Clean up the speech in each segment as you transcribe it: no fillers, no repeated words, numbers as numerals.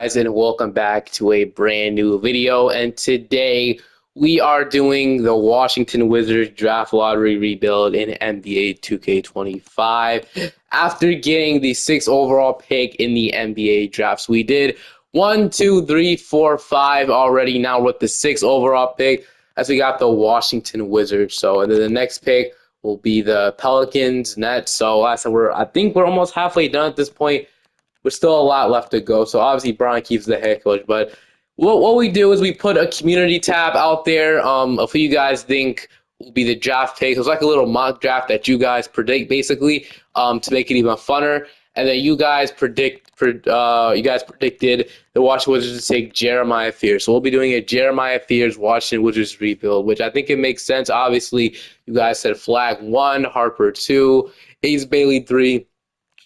Guys, and welcome back to a brand new video. And today we are doing the Washington Wizards draft lottery rebuild in NBA 2K25 after getting the sixth overall pick in the NBA drafts. We did one, two, three, four, five already. Now with the sixth overall pick, as we got the Washington Wizards. So, and then the next pick will be the Pelicans Nets. So, I think we're almost halfway done at this point. There's still a lot left to go. So obviously Brian Keefe's the head coach, but what we do is we put a community tab out there. If you guys think will be the draft pick, it's like a little mock draft that you guys predict basically, to make it even funner. And then you guys predicted the Washington Wizards to take Jeremiah Fears. So we'll be doing a Jeremiah Fears Washington Wizards rebuild, which I think it makes sense. Obviously, you guys said Flag 1, Harper 2, Ace Bailey 3.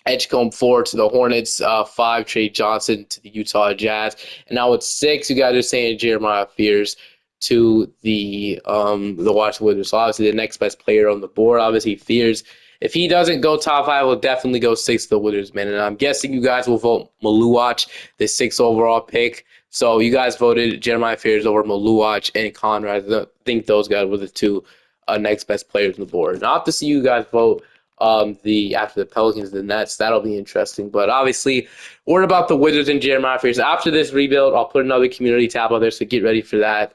Edgecombe 4 to the Hornets, 5 Trey Johnson to the Utah Jazz, and now it's 6. You guys are saying Jeremiah Fears to the Washington Wizards. So obviously the next best player on the board, obviously Fears. If he doesn't go top 5, will definitely go 6 to the Wizards, man. And I'm guessing you guys will vote Maluach, the 6th overall pick. So you guys voted Jeremiah Fears over Maluach and Conrad. I think those guys were the two next best players on the board. And I'll have to see you guys vote the after the Pelicans, the Nets. That'll be interesting. But obviously, word about the Wizards and Jeremiah Fears. After this rebuild, I'll put another community tab out there, so get ready for that.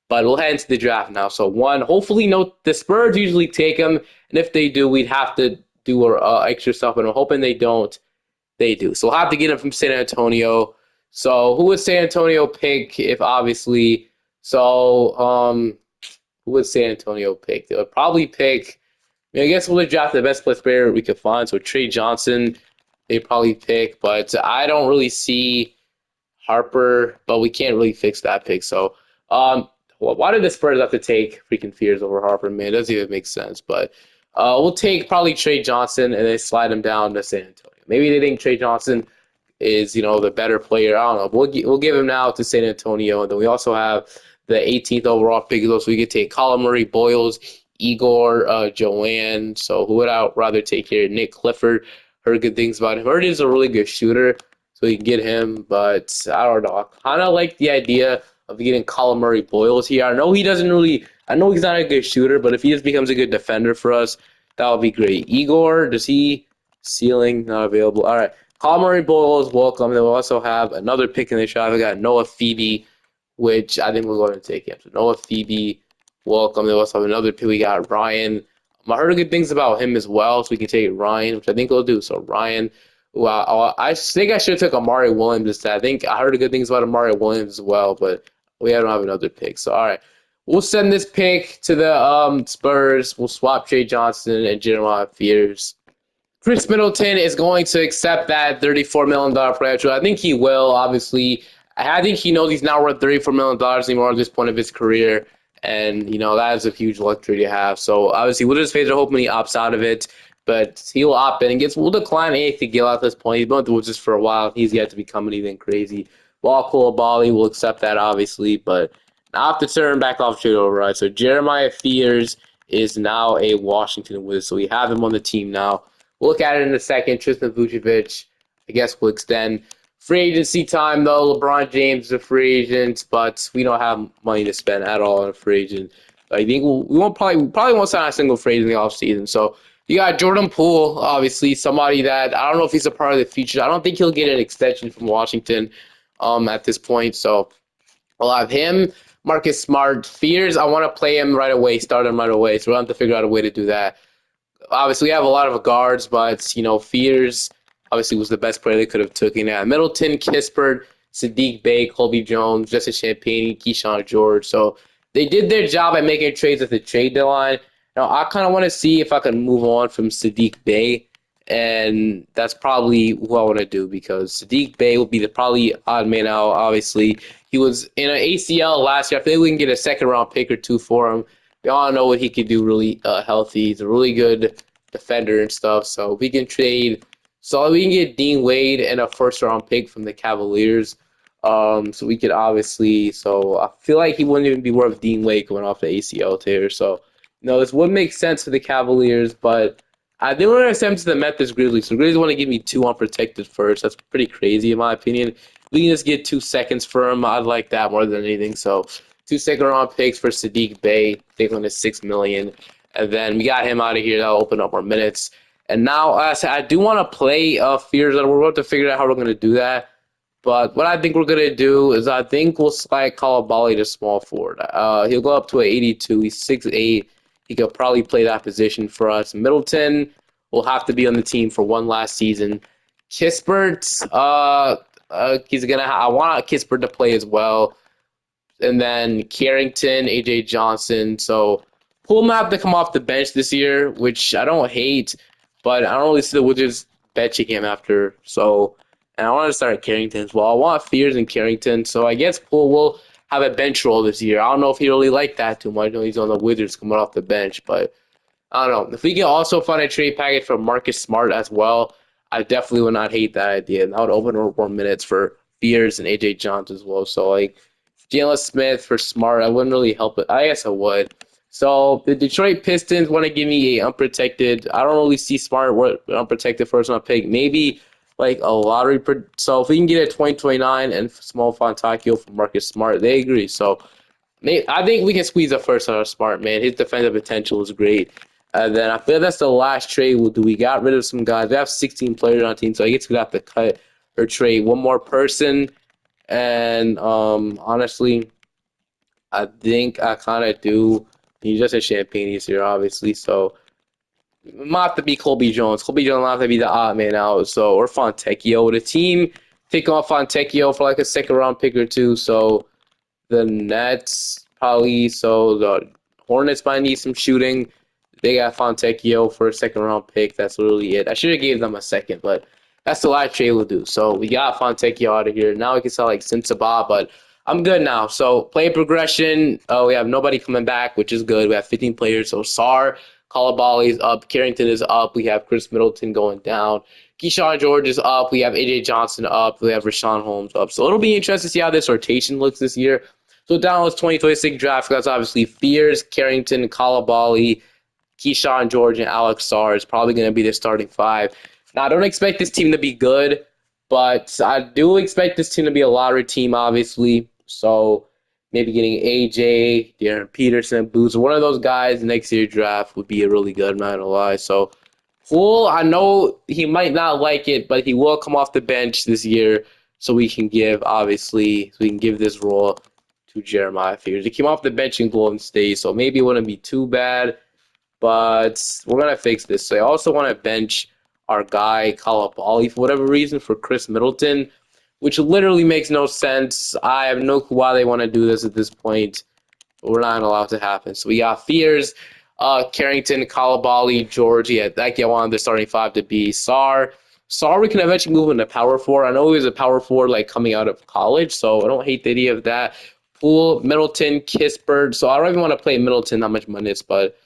But we'll head into the draft now. So one, hopefully, the Spurs usually take them, and if they do, we'd have to do extra stuff. And I'm hoping they don't. They do. So we'll have to get them from San Antonio. So who would San Antonio pick if obviously? So who would San Antonio pick? They would probably pick. I guess we'll draft the best player we could find. So Trey Johnson, they probably pick, but I don't really see Harper, but we can't really fix that pick. So, why did the Spurs have to take freaking Fears over Harper? Man, it doesn't even make sense. But we'll take probably Trey Johnson and then slide him down to San Antonio. Maybe they think Trey Johnson is the better player. I don't know. We'll give him now to San Antonio, and then we also have the 18th overall pick. So we could take Colin Murray, Boyles, Igor, Joanne. So who would I rather take here? Nick Clifford. Heard good things about him. Heard he's a really good shooter, so you can get him. But I don't know. I kind of like the idea of getting Colin Murray Boyles here. I know he doesn't really. I know he's not a good shooter, but if he just becomes a good defender for us, that would be great. Igor, does he ceiling not available? All right. Colin Murray Boyles, welcome. Then we'll also have another pick in the shot. We got Noah Phoebe, which I think we're going to take him. So Noah Phoebe. Welcome. They also have another pick. We got Ryan. I heard good things about him as well, so we can take Ryan, which I think we'll do. So Ryan, I think I should have took Amari Williams instead. I think I heard good things about Amari Williams as well, but we don't have another pick. So all right, we'll send this pick to the Spurs. We'll swap Trey Johnson and Jeremiah Fears. Chris Middleton is going to accept that $34 million franchise. I think he will, obviously. I think he knows he's not worth $34 million anymore at this point of his career. And, that is a huge luxury to have. So, obviously, Wizards fans are hoping he opts out of it. But he'll opt in and we'll decline anything Gill at this point. He's been with the Wizards for a while. He's yet to become anything crazy. Ball Coulibaly will accept that, obviously. But now I have to turn back off trade over, right? So, Jeremiah Fears is now a Washington Wizard. So, we have him on the team now. We'll look at it in a second. Tristan Vucevic, I guess we'll extend. Free agency time, though. LeBron James is a free agent, but we don't have money to spend at all on a free agent. I think we probably won't sign a single free agent in the offseason. So you got Jordan Poole, obviously, somebody that I don't know if he's a part of the future. I don't think he'll get an extension from Washington at this point. So we'll have him. Marcus Smart. Fears, I want to play him right away, start him right away. So we'll have to figure out a way to do that. Obviously, we have a lot of guards, but, Fears obviously was the best player they could have taken at. Middleton, Kispert, Sadiq Bey, Colby Jones, Justin Champagne, Keyshawn George. So they did their job at making trades at the trade deadline. Now, I kind of want to see if I can move on from Sadiq Bey, and that's probably who I want to do because Sadiq Bey will be the probably odd man out, obviously. He was in an ACL last year. I think we can get a second-round pick or two for him. We all know what he could do really healthy. He's a really good defender and stuff. So we can trade. So we can get Dean Wade and a first-round pick from the Cavaliers. So we could obviously. So I feel like he wouldn't even be worth Dean Wade going off the ACL tear. So this would make sense for the Cavaliers, but I didn't want to send him to the Memphis Grizzlies. So Grizzlies want to give me 2 unprotected first. That's pretty crazy in my opinion. we can just get 2 seconds for him. I'd like that more than anything. So 2 second-round picks for Sadiq Bey, taking on his $6 million, and then we got him out of here. That'll open up more minutes. And now, I do want to play Fears, and we're about to figure out how we're going to do that. But what I think we're going to do is I think we'll slide Kalabali to small forward. He'll go up to an 82. He's 6'8". He could probably play that position for us. Middleton will have to be on the team for one last season. Kispert, he's gonna. I want Kispert to play as well, and then Carrington, AJ Johnson. So Poole might have to come off the bench this year, which I don't hate, but I don't really see the Wizards benching him after. So, and I want to start Carrington as well. I want Fears and Carrington. So I guess Poole will have a bench role this year. I don't know if he really liked that too much. I know he's on the Wizards coming off the bench, but I don't know. If we can also find a trade package for Marcus Smart as well, I definitely would not hate that idea. And that would open up more minutes for Fears and AJ Johnson as well. So, like, Jalen Smith for Smart, I wouldn't really help it. I guess I would. So, the Detroit Pistons want to give me a unprotected. I don't really see Smart unprotected first round pick. Maybe like a lottery. So, if we can get a 2029 and small Fontecchio for Marcus Smart, they agree. So, I think we can squeeze a first out of Smart, man. His defensive potential is great. And then I feel that's the last trade we'll do. We got rid of some guys. We have 16 players on our team, so I guess we have to cut or trade one more person. And honestly, I think I kind of do. He's just a champagne this year, obviously. So it might have to be Colby Jones. Colby Jones might have to be the odd man out. So or Fontecchio. The team take off Fontecchio for like a second round pick or two. So the Nets probably. So the Hornets might need some shooting. They got Fontecchio for a second round pick. That's literally it. I should have gave them a second, but that's the last trade we'll do. So we got Fontecchio out of here. Now we can sell like Sensabaugh, but I'm good now. So play progression. We have nobody coming back, which is good. We have 15 players. So Sar, Kalabali is up. Carrington is up. We have Chris Middleton going down. Keyshawn George is up. We have AJ Johnson up. We have Rashawn Holmes up. So it'll be interesting to see how this rotation looks this year. So down was 2026 draft. That's obviously Fears, Carrington, Kalabali, Keyshawn George, and Alex Sarr is probably going to be the starting five. Now, I don't expect this team to be good, but I do expect this team to be a lottery team, obviously. So maybe getting AJ, Darren Peterson, Boots, one of those guys next year draft would be a really good, I'm not going to lie. So Poole, I know he might not like it, but he will come off the bench this year so we can give this role to Jeremiah Fears. He came off the bench in Golden State, so maybe it wouldn't be too bad. But we're going to fix this. So I also want to bench our guy, Kalabali, for whatever reason, for Chris Middleton, which literally makes no sense. I have no clue why they want to do this at this point. But we're not allowed to happen. So we got Fears, Carrington, Kalabali, George. Yeah, that I wanted the starting five to be Sar. Sar, we can eventually move into power forward. I know he was a power forward like coming out of college, so I don't hate the idea of that. Poole, Middleton, Kispert. So I don't even want to play Middleton that much minutes, but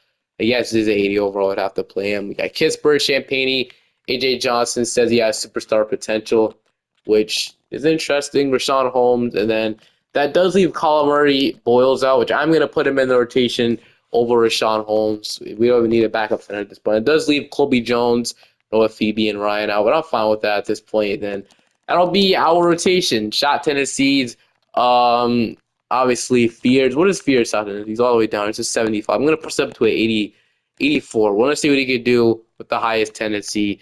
I guess this is 80 overall. I'd have to play him. We got Kispert, Champagnie, AJ Johnson says he has superstar potential, which is interesting. Rashawn Holmes, and then that does leave Colin Murray Boyles out, which I'm going to put him in the rotation over Rashawn Holmes. We don't even need a backup center at this point. It does leave Colby Jones, Noah Phoebe, and Ryan out, but I'm fine with that at this point. Then that'll be our rotation. Shot Tennessee's. Obviously, Fears. What is Fears out there? He's all the way down. It's a 75. I'm going to push up to an 80, 84. We want to see what he could do with the highest tendency.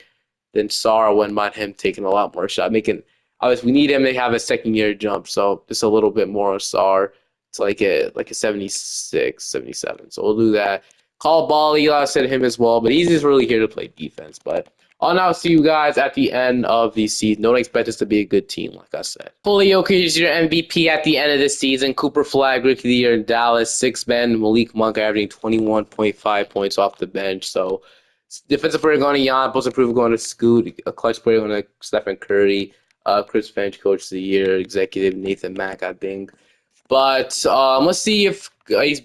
Then Sar, wouldn't mind him taking a lot more shot. Obviously, we need him to have a second-year jump, so just a little bit more of Sar. It's like a 76, 77. So we'll do that. Call Bali, I said him as well, but he's just really here to play defense. But I'll now see you guys at the end of the season. Don't expect us to be a good team, like I said. Fully Jokic is your MVP at the end of the season. Cooper Flag, Rookie of the Year in Dallas. 6-man, Malik Monk averaging 21.5 points off the bench. So defensive player going to Jan, post improver going to Scoot, a clutch player going to Stephen Curry, Chris Finch, Coach of the Year, executive Nathan Mack, I think. But let's see if Jeremiah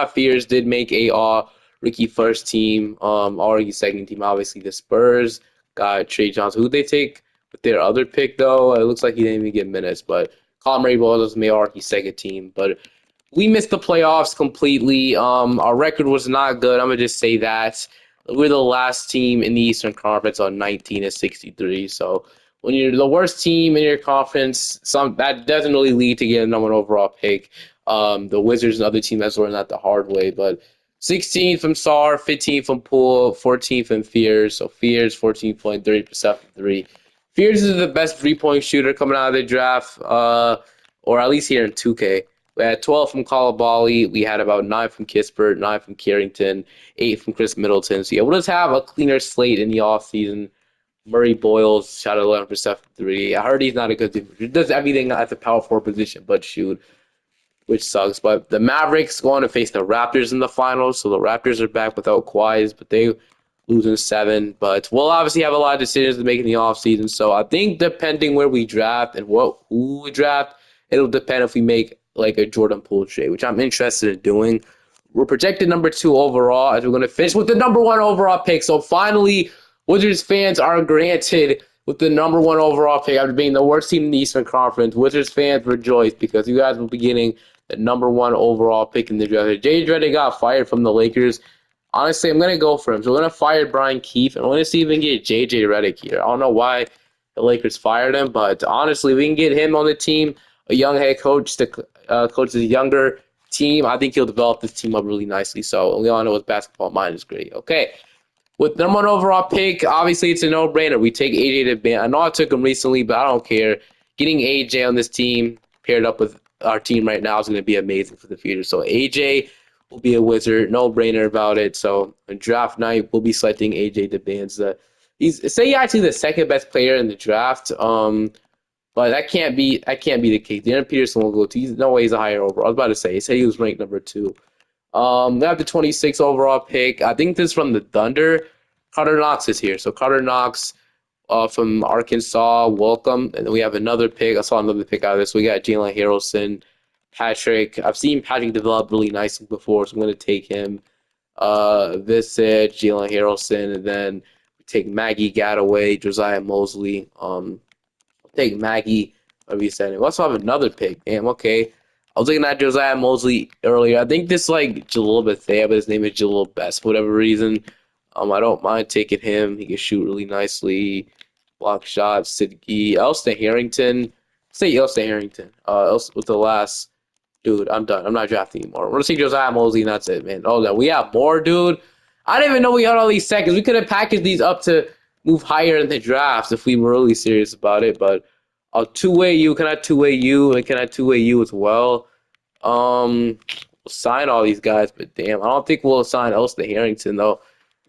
Fears did make a All-Rookie first team, All-Rookie second team. Obviously, the Spurs got Trey Johnson. Who'd they take with their other pick, though? It looks like he didn't even get minutes. But Colin Murray was made All-Rookie second team. But we missed the playoffs completely. Our record was not good. I'm going to just say that. We're the last team in the Eastern Conference on 19-63. So when you're the worst team in your conference, that doesn't really lead to getting a number one overall pick. The Wizards and other team has learned that the hard way, but 16th from SAR, 15th from Poole, 14th from Fears. So Fears 14.30% from three. Fears is the best 3-point shooter coming out of the draft, or at least here in 2K. We had 12 from Kalabali. We had about 9 from Kispert, 9 from Carrington, 8 from Chris Middleton. So yeah, we'll just have a cleaner slate in the offseason. Murray Boyles shot 11% from three. I heard he's not a good defender. He does everything at the power forward position but shoot, which sucks. But the Mavericks going to face the Raptors in the finals. So the Raptors are back without Kawhi, but they lose in 7. But we'll obviously have a lot of decisions to make in the offseason. So I think depending where we draft and who we draft, it'll depend if we make like a Jordan Poole trade, which I'm interested in doing. We're projected number 2 overall as we're going to finish with the number 1 overall pick. So finally, Wizards fans are granted with the number 1 overall pick after being the worst team in the Eastern Conference. Wizards fans rejoice because you guys will be getting the number 1 overall pick in the draft. J.J. Redick got fired from the Lakers. Honestly, I'm going to go for him. So we're going to fire Brian Keefe, and we're going to see if we can get J.J. Redick here. I don't know why the Lakers fired him, but honestly, we can get him on the team, a young head coach to coach a younger team. I think he'll develop this team up really nicely. So Leon with basketball mind is great. Okay. With number 1 overall pick, obviously it's a no-brainer. We take AJ to I know I took him recently, but I don't care. Getting AJ on this team paired up with our team right now is going to be amazing for the future. So AJ will be a Wizard, no-brainer about it. So on draft night, we'll be selecting AJ DeBanza. He's actually the second best player in the draft. But that can't be the case. Darren Peterson will go to. He's no way he's a higher overall. I was about to say. He said he was ranked number 2. They have the 26th overall pick. I think this is from the Thunder. Carter Knox is here. So Carter Knox from Arkansas, welcome. And then we have another pick. I saw another pick out of this. We got Jalen Harrelson, Patrick. I've seen Patrick develop really nicely before, so I'm going to take him. Visage, Jalen Harrelson, and then we take Maggie Gadaway, Josiah Mosley. Take Maggie, whatever you said. We also have another pick. Damn, okay. I was looking at Josiah Mosley earlier. I think this like Jalil Bethea, but his name is Jalil Best for whatever reason. I don't mind taking him. He can shoot really nicely, block shots. Sidney, Elston Harrington. Say Elston Harrington. With the last dude. I'm done. I'm not drafting anymore. We're gonna see Josiah Mosley, and that's it, man. Oh, no, we have more, dude. I didn't even know we had all these seconds. We could have packaged these up to move higher in the drafts if we were really serious about it. But I'll two-way you. Can I two-way you? And can I two-way you as well? We'll sign all these guys, but damn, I don't think we'll sign Elston Harrington though.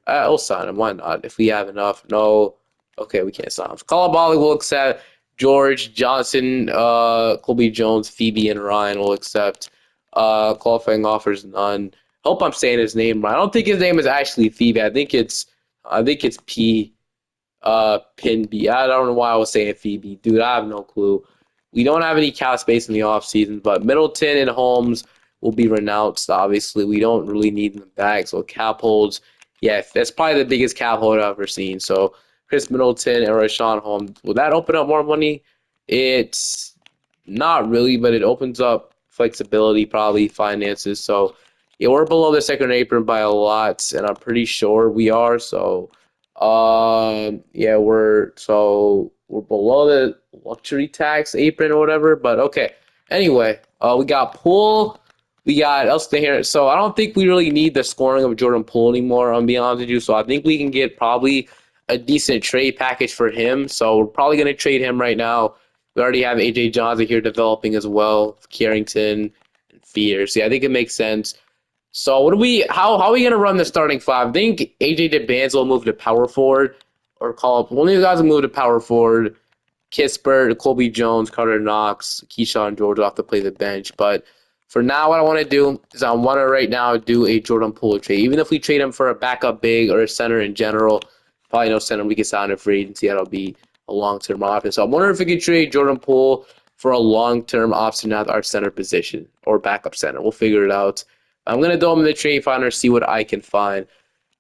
I'll sign him. Why not? If we have enough. No. Okay, we can't sign him. Kalabali will accept. George Johnson, Colby Jones, Phoebe, and Ryan will accept. Qualifying offers none. Hope I'm saying his name right. I don't think his name is actually Phoebe. I think it's P. Pinby. I don't know why I was saying Phoebe. Dude, I have no clue. We don't have any cap space in the offseason, but Middleton and Holmes will be renounced, obviously. We don't really need them back. So cap holds, yeah, that's probably the biggest cap hold I've ever seen. So Chris Middleton and Rashawn Holmes, will that open up more money? It's not really, but it opens up flexibility, probably finances. So yeah, we're below the second apron by a lot, and I'm pretty sure we are. So yeah, we're below the luxury tax apron or whatever, but okay. Anyway, we got Poole, we got Elston here. So I don't think we really need the scoring of Jordan Poole anymore, I'm being honest with you. So I think we can get probably a decent trade package for him. So we're probably going to trade him right now. We already have AJ Johnson here developing as well, Carrington and Fears. Yeah, I think it makes sense. So how are we gonna run the starting five? I think AJ DeBanza will move to power forward or call up one of you guys will move to power forward. Kispert, Colby Jones, Carter Knox, Keyshawn George will have to play the bench. But for now, what I want to do is I want to right now do a Jordan Poole trade. Even if we trade him for a backup big or a center in general, probably no center we can sign him for agency. That'll be a long-term option. So I'm wondering if we could trade Jordan Poole for a long-term option at our center position or backup center. We'll figure it out. I'm going to throw him in the trade finder, see what I can find.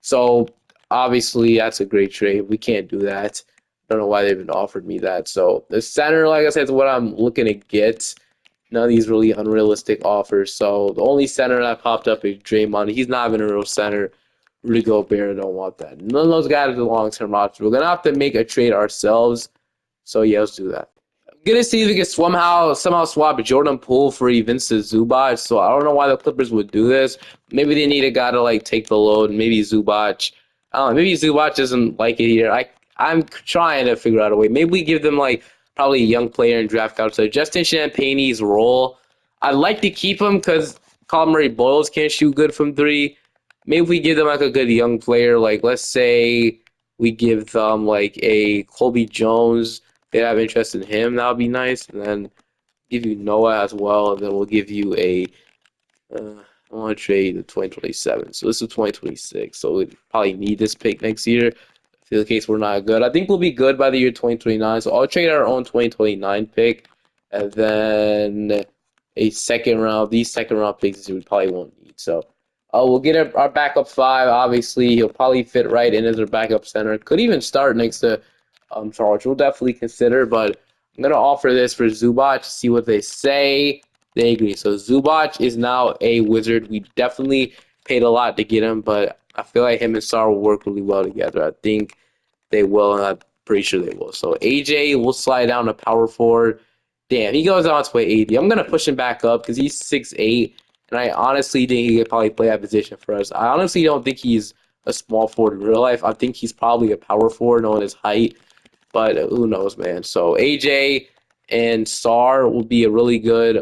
So, obviously, that's a great trade. We can't do that. I don't know why they even offered me that. So, the center, like I said, is what I'm looking to get. None of these really unrealistic offers. So, the only center that popped up is Draymond. He's not even a real center. Rudy Gobert, don't want that. None of those guys are the long-term options. We're going to have to make a trade ourselves. So yeah, let's do that. I'm gonna see if we can somehow swap Jordan Poole for Vince Zubac. So I don't know why the Clippers would do this. Maybe they need a guy to like take the load. Maybe Zubac. I don't know. Maybe Zubac doesn't like it here. I'm trying to figure out a way. Maybe we give them like probably a young player and draft out. So Justin Champagne's role, I'd like to keep him because Colin Murray Boyles can't shoot good from three. Maybe we give them like a good young player. Like let's say we give them like a Colby Jones. They have interest in him. That would be nice. And then give you Noah as well. And then we'll give you a I want to trade the 2027. So this is 2026. So we probably need this pick next year. In the case we're not good, I think we'll be good by the year 2029. So I'll trade our own 2029 pick, and then a second round. These second round picks we probably won't need. So we'll get our backup five. Obviously, he'll probably fit right in as our backup center. Could even start next to Charles. We'll definitely consider, but I'm gonna offer this for Zubac to see what they say. They agree. So Zubac is now a Wizard. We definitely paid a lot to get him, but I feel like him and Sar will work really well together. I think they will, and I'm pretty sure they will. So AJ will slide down to power forward. Damn, he goes on to play 80. I'm gonna push him back up because he's 6'8", and I honestly think he could probably play that position for us. I honestly don't think he's a small forward in real life. I think he's probably a power forward knowing his height, but who knows, man. So AJ and Sar will be a really good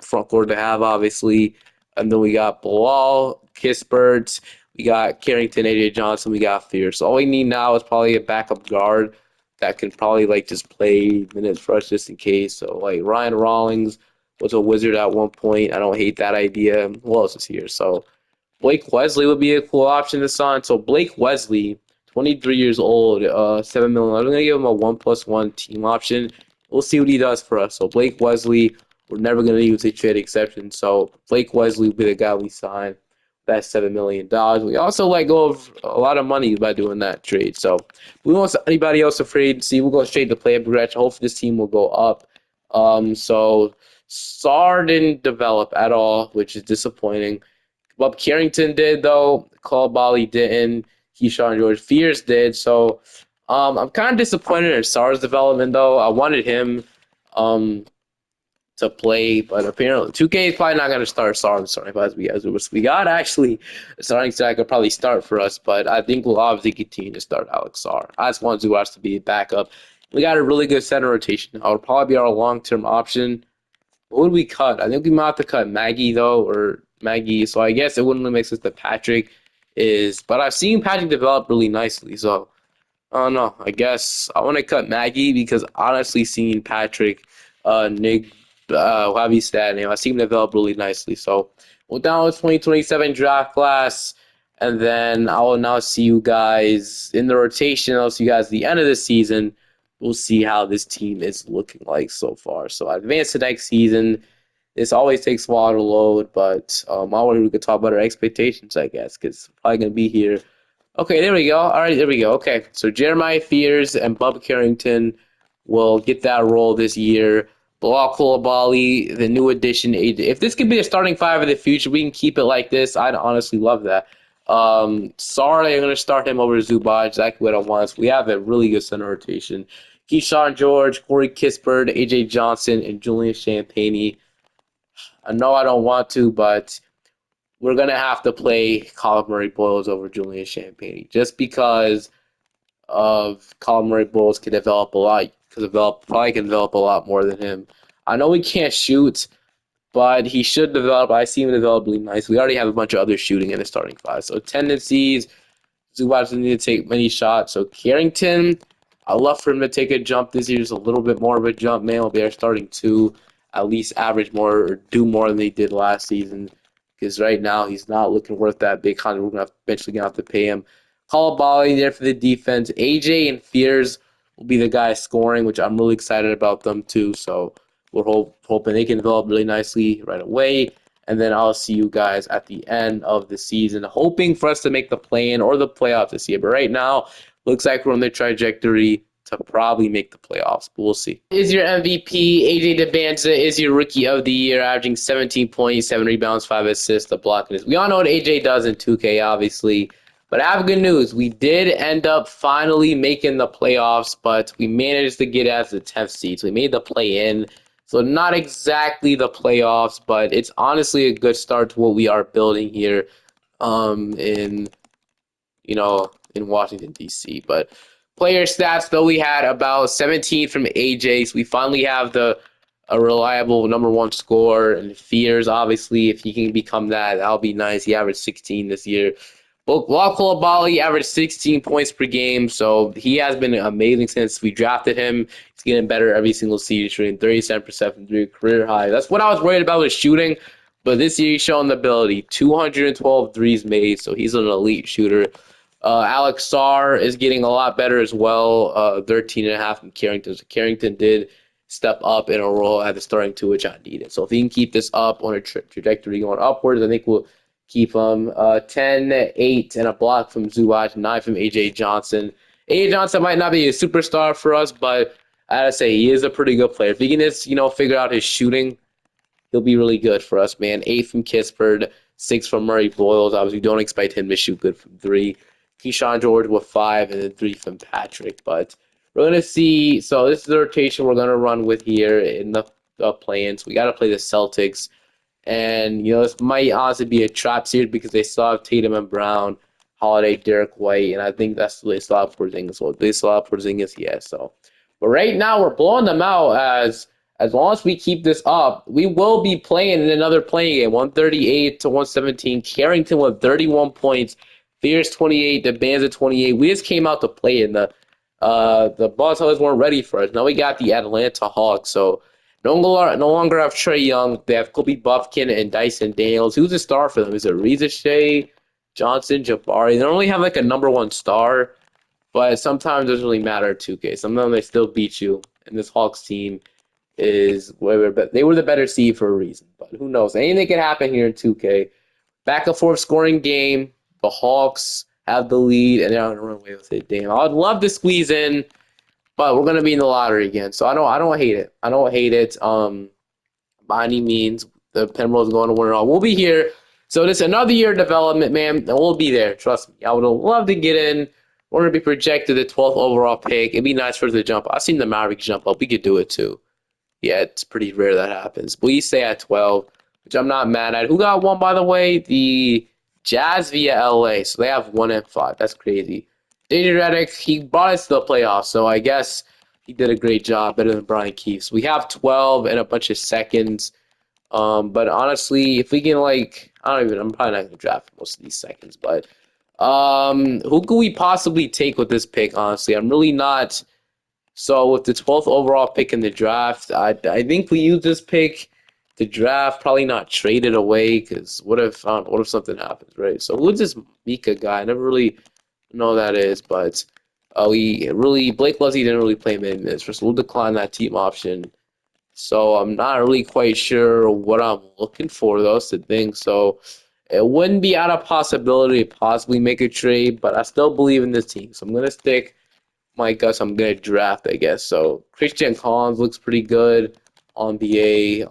front court to have, obviously. And then we got Bilal, Kispert, we got Carrington, AJ Johnson, we got Fierce. All we need now is probably a backup guard that can probably like just play minutes for us just in case. So like Ryan Rawlings was a Wizard at one point. I don't hate that idea. Who else is here? So Blake Wesley would be a cool option to sign. So Blake Wesley, 23 years old, $7 million. I'm gonna give him a 1+1 team option. We'll see what he does for us. So Blake Wesley, we're never gonna use a trade exception. So Blake Wesley will be the guy we sign. That's $7 million. We also let go of a lot of money by doing that trade. So we won't set anybody else afraid. See, we'll go straight to player progression. Hopefully this team will go up. So Sar didn't develop at all, which is disappointing. Bob Carrington did, though. Bali didn't. Keyshawn George Fears did. So I'm kind of disappointed in Sar's development, though. I wanted him to play, but apparently 2K is probably not going to start Sar in the starting five as we got actually a starting stack could probably start for us, but I think we'll obviously continue to start Alex Sar. I just want Zubac to be a backup. We got a really good center rotation. I would probably be our long-term option. What would we cut? I think we might have to cut Maggie, though, or Maggie. So I guess it wouldn't really make sense that Patrick is. But I've seen Patrick develop really nicely. So I don't know. I guess I want to cut Maggie because honestly, seeing Patrick, Nick, however you say that name, I've seen him develop really nicely. So we're down with 2027 draft class. And then I will now see you guys in the rotation. I'll see you guys at the end of the season. We'll see how this team is looking like so far. So I advance to next season. This always takes a while to load, but I wonder we could talk about our expectations, I guess, because we're probably going to be here. Okay, there we go. All right, there we go. Okay, so Jeremiah Fears and Bub Carrington will get that role this year. Bilal Coulibaly, the new addition. If this could be a starting five in the future, we can keep it like this. I'd honestly love that. Sorry, I'm going to start him over Zubac. Exactly what I want. We have a really good center rotation. Keyshawn George, Corey Kispert, AJ Johnson, and Julian Champagnie. I know I don't want to, but we're going to have to play Colin Murray Boyles over Julian Champagnie just because of Colin Murray Boyles can develop a lot. Probably can develop a lot more than him. I know he can't shoot, but he should develop. I see him develop really nice. We already have a bunch of other shooting in the starting five. So tendencies, Zubac doesn't need to take many shots. So Carrington, I'd love for him to take a jump this year, just a little bit more of a jump. Man, will be our starting two, at least average more or do more than they did last season. Because right now he's not looking worth that big contract. We're gonna eventually gonna have to pay him. Coulibaly there for the defense. AJ and Fears will be the guys scoring, which I'm really excited about them too. So we're hoping they can develop really nicely right away. And then I'll see you guys at the end of the season, hoping for us to make the play-in or the playoffs this year. But right now, looks like we're on the trajectory to probably make the playoffs. But we'll see. Is your MVP, AJ Dybantsa, is your rookie of the year, averaging 17 points, 7 rebounds, 5 assists, the block. We all know what AJ does in 2K, obviously. But I have good news. We did end up finally making the playoffs, but we managed to get as the 10th seed. So we made the play-in. So not exactly the playoffs, but it's honestly a good start to what we are building here in in Washington, D.C. But player stats, though, we had about 17 from AJ. So we finally have a reliable number one scorer. And Fears, obviously, if he can become that, that'll be nice. He averaged 16 this year. But Bilal Coulibaly averaged 16 points per game, so he has been amazing since we drafted him. He's getting better every single season, shooting 37% from three, career high. That's what I was worried about with shooting, but this year he's shown the ability. 212 threes made, so he's an elite shooter. Alex Sarr is getting a lot better as well, 13.5 from Carrington. So Carrington did step up in a role at the starting two, which I needed. So if he can keep this up on a trajectory going upwards, I think we'll keep him. 10, 8, and a block from Zubac, 9 from A.J. Johnson. A.J. Johnson might not be a superstar for us, but I gotta say, he is a pretty good player. If he can just, figure out his shooting, he'll be really good for us, man. 8 from Kispert, 6 from Murray Boyles. Obviously, don't expect him to shoot good from 3. Keyshawn George with 5, and then 3 from Patrick. But we're going to see. So this is the rotation we're going to run with here in the play-ins. We got to play the Celtics. And, this might honestly be a trap series because they still have Tatum and Brown, Holiday, Derek White, and I think that's they still have Porzingis. So they still have Porzingis, yeah. So, but right now we're blowing them out as long as we keep this up, we will be playing in another playing game, 138 to 117. Carrington with 31 points, Fierce 28, the Bands at 28. We just came out to play in the Buzz Hunters weren't ready for us. Now we got the Atlanta Hawks, so no longer have Trae Young. They have Kobe Buffkin and Dyson Daniels. Who's the star for them? Is it Reza Shea, Johnson, Jabari? They don't really have like a number one star, but sometimes it doesn't really matter 2K. Sometimes they still beat you, and this Hawks team is whatever, but they were the better seed for a reason. But who knows? Anything can happen here in 2K. Back and forth scoring game. The Hawks have the lead, and they're on a runway with it. Damn, I'd love to squeeze in, but we're gonna be in the lottery again. So I don't hate it. I don't hate it. By any means, the Penrose going to win it all. We'll be here. So this is another year of development, man, and we'll be there. Trust me. I would love to get in. We're gonna be projected the 12th overall pick. It'd be nice for us to jump. I've seen the Mavericks jump up. We could do it too. Yeah, it's pretty rare that happens. We stay at 12, which I'm not mad at. Who got one, by the way? The Jazz via LA. So they have 1 and 5. That's crazy. JJ Redick, he brought us to the playoffs, so I guess he did a great job, better than Brian Keefe. So we have 12 and a bunch of seconds. But honestly, if we can, I'm probably not going to draft most of these seconds, but who could we possibly take with this pick, honestly? I'm really not. So with the 12th overall pick in the draft, I think we use this pick to draft, probably not trade it away, because what if something happens, right? So who's this Mika guy? I never really know who that is, but Blake Leslie didn't really play many minutes, so we'll decline that team option. So I'm not really quite sure what I'm looking for, though, is the thing. So it wouldn't be out of possibility to possibly make a trade, but I still believe in this team. So I'm going to stick my guess I'm going to draft, I guess. So Christian Collins looks pretty good on BA.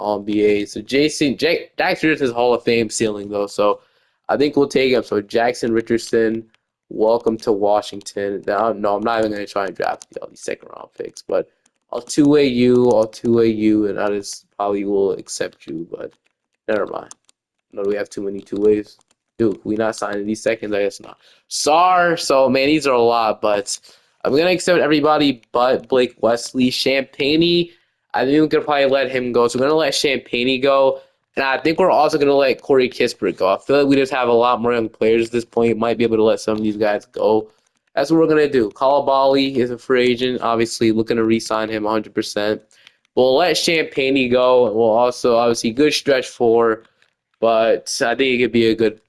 So Dax Richardson is Hall of Fame ceiling, though. So I think we'll take him. So Jackson Richardson, welcome to Washington. Now, no, I'm not even going to try and draft all these second-round picks, but I'll two-way you, and I just probably will accept you, but never mind. No, we have too many two-ways. Dude, we not signing these seconds? I guess not. SAR, so, man, these are a lot, but I'm going to accept everybody but Blake Wesley. Champagnie, I think we could probably let him go, so we're going to let Champagnie go, and I think we're also going to let Corey Kispert go. I feel like we just have a lot more young players at this point. Might be able to let some of these guys go. That's what we're going to do. Coulibaly is a free agent, obviously looking to re-sign him 100%. We'll let Champagnie go, and we'll also, obviously, good stretch 4. But I think he could be a good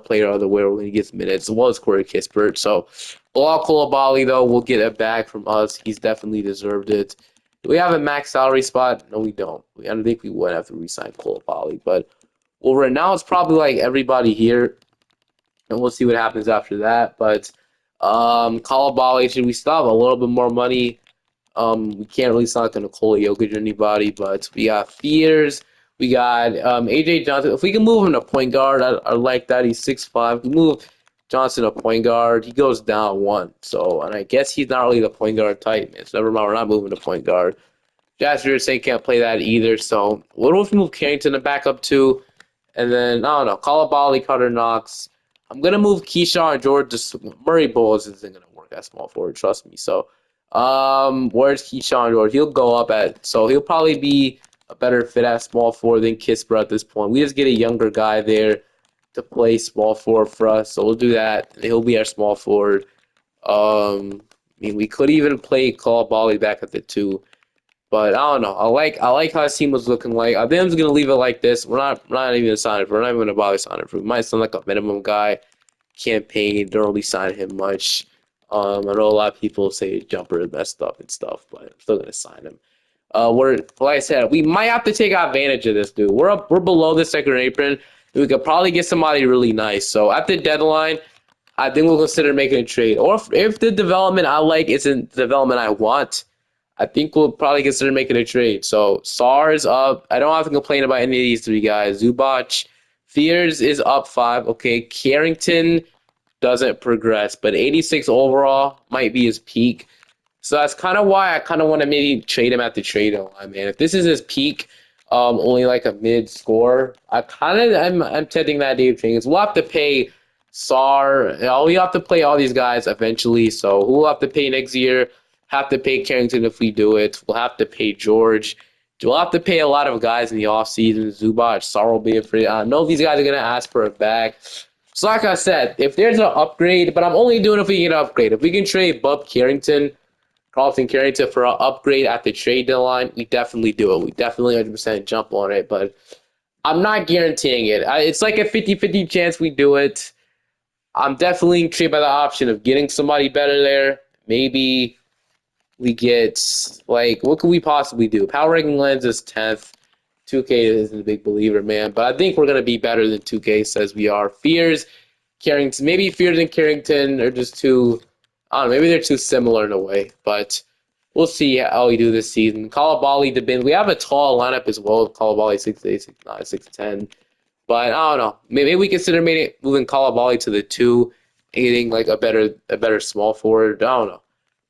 player out of the way when he gets minutes, as well as Corey Kispert. So, Bilal Coulibaly, though, will get it back from us. He's definitely deserved it. Do we have a max salary spot? No, we don't. I don't think we would have to re-sign Coulibaly. But we'll renounce probably like everybody here, and we'll see what happens after that. But Coulibaly, should we still have a little bit more money? We can't really sign like a Nikola Jokic or anybody, but we got Fears. We got AJ Johnson. If we can move him to point guard, I like that. He's 6'5". We move Johnson a point guard. He goes down 1. So, and I guess he's not really the point guard type, man. So never mind, we're not moving to point guard. Jasper saying can't play that either. So what if we move Carrington to back up 2? And then, I don't know, Kalabali, Carter Knox. I'm going to move Keyshawn George. Just Murray Bowles isn't going to work at small forward, trust me. So, where's Keyshawn George? He'll go up at, so he'll probably be a better fit at small forward than Kispert at this point. We just get a younger guy there to play small forward for us. So we'll do that. He'll be our small forward. I mean, we could even play Kalabali back at the 2. But I don't know. I like how his team was looking like. I think I'm just gonna leave it like this. We're not even signing for. We're not even gonna bother signing for. We might sound like a minimum guy campaign. Don't really sign him much. I know a lot of people say Jumper is messed up and stuff, but I'm still gonna sign him. We're like I said, we might have to take advantage of this, dude. We're below the second apron. We could probably get somebody really nice. So at the deadline, I think we'll consider making a trade. Or if the development I like isn't the development I want, I think we'll probably consider making a trade. So Sar is up. I don't have to complain about any of these 3 guys. Zubac, Fears is up 5. Okay, Carrington doesn't progress, but 86 overall might be his peak. So that's kind of why I kind of want to maybe trade him at the trade line, man. If this is his peak, only like a mid score, I'm tempting that Dave Jenkins. We'll have to pay Sar. We have to play all these guys eventually. So we'll have to pay next year. Have to pay Carrington if we do it. We'll have to pay George. We'll have to pay a lot of guys in the offseason. Zubac, Sar will be free. I know these guys are gonna ask for it back. So like I said, if there's an upgrade, but I'm only doing it if we can upgrade. If we can trade Bub Carrington, Carlton Carrington for an upgrade at the trade deadline, we definitely do it. We definitely 100% jump on it, but I'm not guaranteeing it. It's like a 50-50 chance we do it. I'm definitely intrigued by the option of getting somebody better there. Maybe we get, like, what could we possibly do? Power ranking lens is 10th. 2K isn't a big believer, man, but I think we're going to be better than 2K says we are. Fears, Carrington, maybe Fears and Carrington are just too, I don't know, maybe they're too similar in a way, but we'll see how we do this season. Kalabali, Debin, we have a tall lineup as well. Kalabali 6'8", 6'9", 6'10", but I don't know. Maybe we consider moving Kalabali to the 2 and getting like a better small forward. I don't know.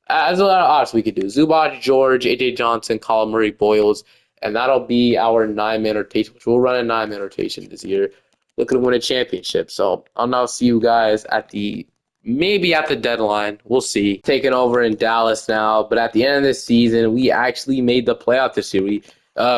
There's a lot of options we could do. Zubac, George, AJ Johnson, Colin Murray, Boyles, and that'll be our 9-man rotation, which we'll run a 9-man rotation this year. Looking to win a championship. So I'll now see you guys maybe at the deadline. We'll see. Taking over in Dallas now, but at the end of the season, we actually made the playoff this year.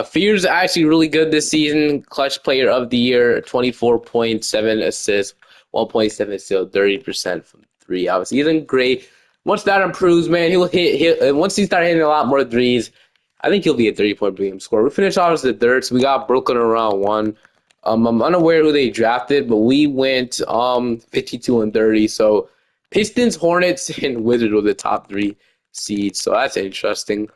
Fears actually really good this season. Clutch player of the year, 24.7 assists, 1.7 steals, 30% from 3. Obviously, he's in great. Once that improves, man, he'll hit. Once he starts hitting a lot more threes, I think he'll be a 30-point per game scorer. We finished off as the third, so we got Brooklyn around 1. I'm unaware who they drafted, but we went 52 and 30. So Pistons, Hornets, and Wizards were the top 3 seeds. So that's interesting.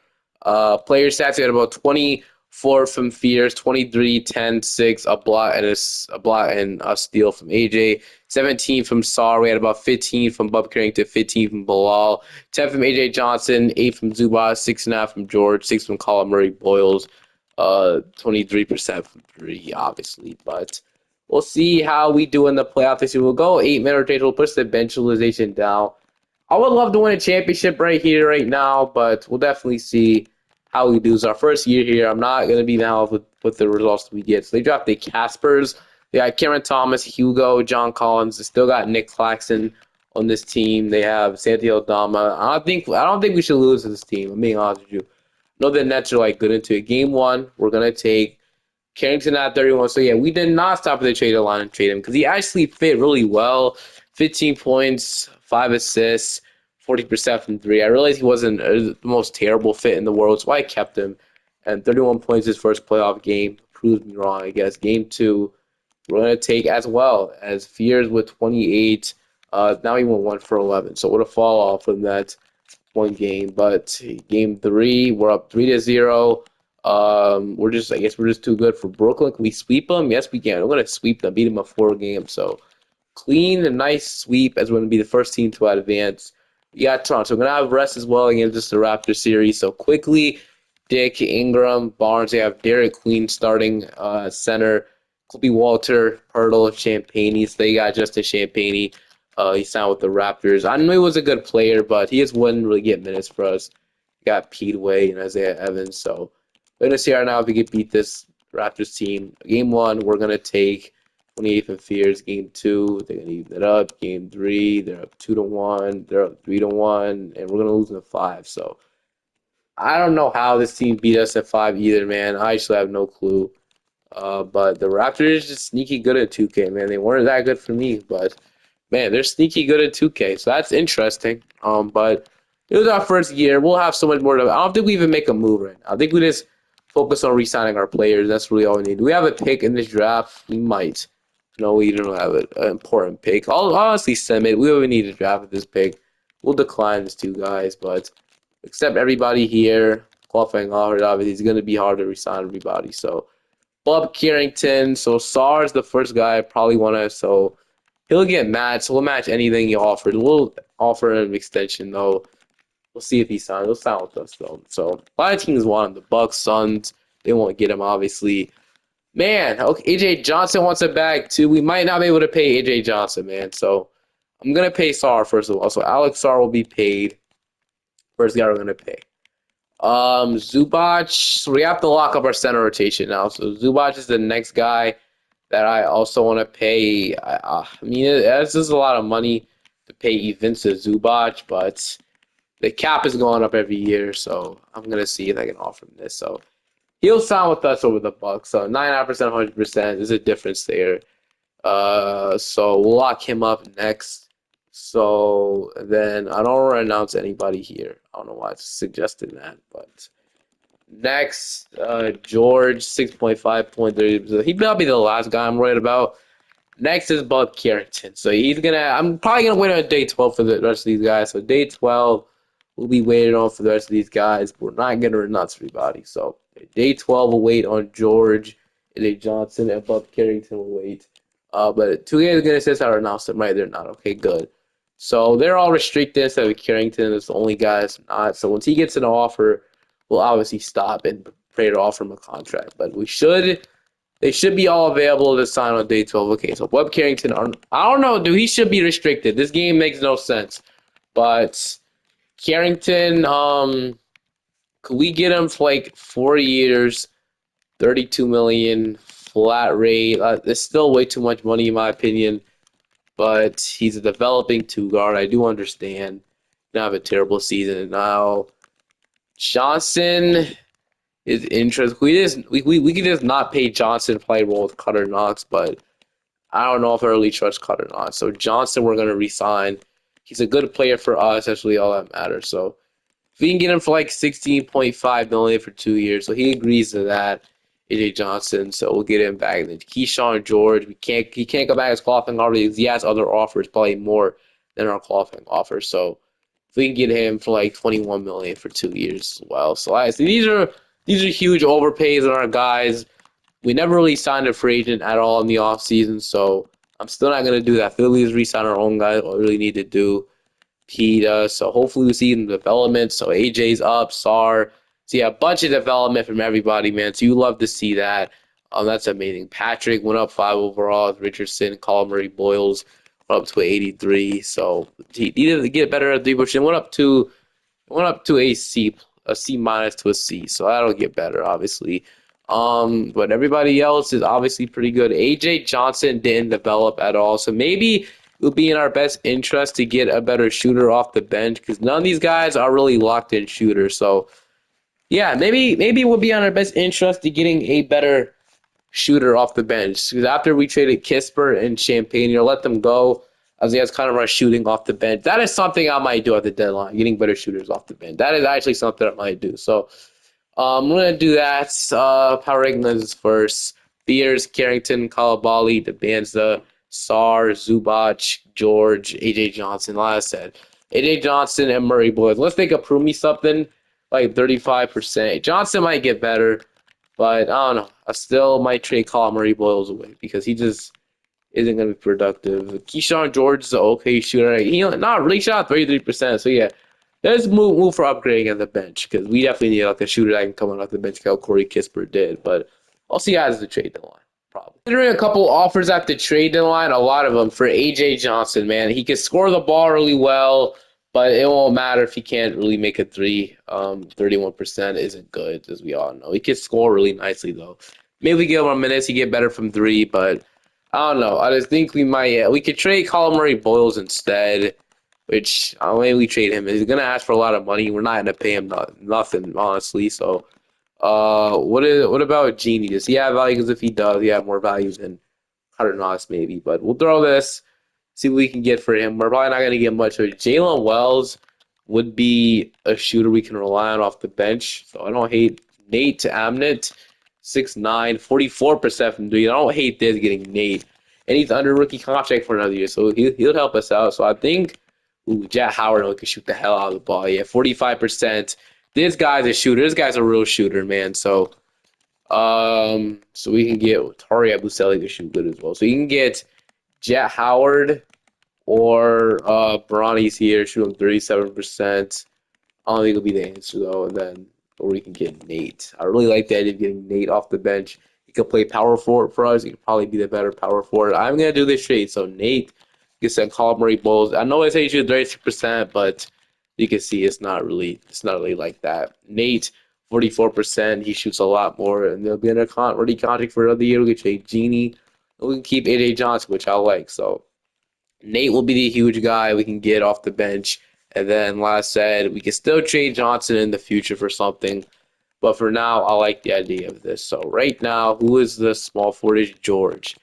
Player stats, we had about 24 from Fears, 23, 10, 6, a block and a steal from AJ. 17 from Sar. We had about 15 from Bub Carrington, 15 from Bilal, 10 from AJ Johnson, 8 from Zubac, 6.5 from George, 6 from Colin Murray, Boyles, 23% from 3, obviously. But we'll see how we do in the playoff this year. We'll go 8-man rotation. We'll push the bench utilization down. I would love to win a championship right here, right now, but we'll definitely see how we do. It's our first year here. I'm not going to be now with the results we get. So they drafted Caspers. They got Cameron Thomas, Hugo, John Collins. They still got Nick Claxton on this team. They have Santi Aldama. I don't think we should lose to this team. I'm being honest with you. I know the Nets are like good into it. Game 1, we're gonna take Carrington at 31. So yeah, we did not stop at the trade line and trade him because he actually fit really well. 15 points, 5 assists, 40% from 3. I realized he wasn't the most terrible fit in the world, so I kept him. And 31 points his first playoff game. Proved me wrong, I guess. Game 2, we're going to take as well as Fears with 28. Now he went 1 for 11. So what a fall off from that one game. But game 3, we're up 3-0. I guess we're just too good for Brooklyn. Can we sweep them? Yes, we can. We're going to sweep them, beat them a 4 games. So clean and nice sweep as we're going to be the first team to advance. We got Toronto. So we're going to have rest as well against just the Raptors series. So quickly, Dick, Ingram, Barnes. They have Derek Queen starting center. Kobe Walter, Pirtle, Champagny. So they got Justin Champagny. He signed with the Raptors. I knew he was a good player, but he just wouldn't really get minutes for us. Got Pete Way and Isaiah Evans. So we're gonna see right now if we can beat this Raptors team. Game one, we're gonna take 28th and Fears. Game two, they're gonna even it up. Game three, they're up 2-1. They're up 3-1, and we're gonna lose in five. So I don't know how this team beat us at five either, man. I actually have no clue. But the Raptors just sneaky good at 2K, man. They weren't that good for me, but man, they're sneaky good at 2K, so that's interesting. But it was our first year. We'll have so much more to. I don't think we even make a move right now. I think we just focus on re-signing our players. That's really all we need. Do we have a pick in this draft? We might. No, we don't have an important pick. I'll honestly send it. We don't even need to draft with this pick. We'll decline these two guys, but except everybody here qualifying offers, obviously it's going to be hard to resign everybody. So Bob Carrington. So Sar's the first guy I probably want to. So he'll get matched. So we'll match anything he offered. We'll offer him an extension though. We'll see if he signs. He'll sign with us though. So a lot of teams want him. The Bucks, Suns. They won't get him obviously. Man, okay, AJ Johnson wants it back too. We might not be able to pay AJ Johnson, man. So I'm gonna pay Sar first of all. So Alex Sar will be paid. First guy we're gonna pay. Zubac. So we have to lock up our center rotation now. So Zubac is the next guy that I also want to pay. I mean, this is a lot of money to pay Ivinca Zubac, but the cap is going up every year, so I'm gonna see if I can offer him this. So he'll sign with us over the Bucks. So 99%, 100%. There's a difference there. So we'll lock him up next. So then I don't want to announce anybody here. I don't know why I suggested that, but next, George 6.5 point. He might be the last guy I'm worried about. Next is Bob Carrington. So I'm probably gonna wait on day 12 for the rest of these guys. So day 12, we'll be waiting on for the rest of these guys. We're not gonna nuts everybody. So day 12 we'll wait on George, AJ Johnson, and Bob Carrington will wait. But two guys are gonna say I announced them right. They're not okay. Good. So they're all restricted instead of Carrington is the only guy that's not. So once he gets an offer, we'll obviously stop and pray to offer him a contract. But they should be all available to sign on day 12. Okay, so Webb Carrington, I don't know, dude. He should be restricted. This game makes no sense. But Carrington, could we get him for like 4 years, 32 million flat rate? It's still way too much money in my opinion. But he's a developing two guard. I do understand. Not have a terrible season now. Johnson is interesting. We could just not pay Johnson to play role with Cutter Knox, but I don't know if I really trust Cutter Knox. So Johnson, we're gonna resign. He's a good player for us. That's really all that matters. So if we can get him for like 16.5 million for 2 years, so he agrees to that. AJ Johnson, so we'll get him back. And then Keyshawn George, he can't go back as qualifying offer because he has other offers, probably more than our qualifying offer. So if we can get him for like 21 million for 2 years as well. So I see these are huge overpays on our guys. We never really signed a free agent at all in the offseason, so I'm still not gonna do that. Phillies re-sign our own guys. What we really need to do. Pete, so hopefully we see in development. So AJ's up, SAR. So yeah, a bunch of development from everybody, man. So you love to see that. That's amazing. Patrick went up 5 overall. Richardson, Colin Murray, Boyles went up to 83. So he needed to get better at 3%. Went up to a C minus to a C. So that'll get better, obviously. But everybody else is obviously pretty good. AJ Johnson didn't develop at all. So maybe it would be in our best interest to get a better shooter off the bench because none of these guys are really locked in shooters. So yeah, maybe it would be on our best interest to getting a better shooter off the bench. Because after we traded Kispert and Champagne, let them go as he has kind of our shooting off the bench. That is something I might do at the deadline, getting better shooters off the bench. That is actually something I might do. So I'm going to do that. Power rankings is first. Beers, Carrington, Kalabali, DeBanza, Sar, Zubac, George, AJ Johnson. Like I said, AJ Johnson and Murray Boyles. Let's think approve me something like 35%. Johnson might get better, but I don't know. I still might trade Colin Murray Boyles away because he just isn't going to be productive. Keyshawn George is an okay shooter. He not really shot 33%. So yeah, let's move for upgrading at the bench because we definitely need like a shooter that can come on off the bench like how Corey Kispert did. But I'll see you guys at the trade deadline. Probably. Considering a couple offers at the trade deadline, a lot of them for AJ Johnson, man. He can score the ball really well, but it won't matter if he can't really make a three. 31% isn't good, as we all know. He can score really nicely, though. Maybe we give him minutes, he get better from three, but I don't know. I just think we might. We could trade Colin Murray Boyles instead, which I mean, we trade him. He's gonna ask for a lot of money. We're not gonna pay him nothing, honestly. So, what about Genie? Does he have value? Because if he does, he have more value than Carter Knox maybe. But we'll throw this, see what we can get for him. We're probably not gonna get much. But Jalen Wells would be a shooter we can rely on off the bench. So I don't hate Nate to Amnit. 6'9", 44% from three. I don't hate this getting Nate. And he's under rookie contract for another year, so he'll help us out. So I think Jett Howard can shoot the hell out of the ball. Yeah, 45%. This guy's a shooter. This guy's a real shooter, man. So we can get Tari Abusele to shoot good as well. So you can get Jett Howard or Bronny's here, shooting 37%. I don't think it'll be the answer though, and then or we can get Nate. I really like the idea of getting Nate off the bench. He could play power forward for us. He could probably be the better power forward. I'm gonna do this trade. So Nate gets that Colin Murray Bowles. I know I say you shoot 36%, but you can see it's not really like that. Nate, 44%. He shoots a lot more, and they'll be in a ready contract for another year. We can trade Genie. And we can keep AJ Johnson, which I like. So Nate will be the huge guy we can get off the bench. And then, like I said, we can still trade Johnson in the future for something. But for now, I like the idea of this. So right now, who is the small forward? George.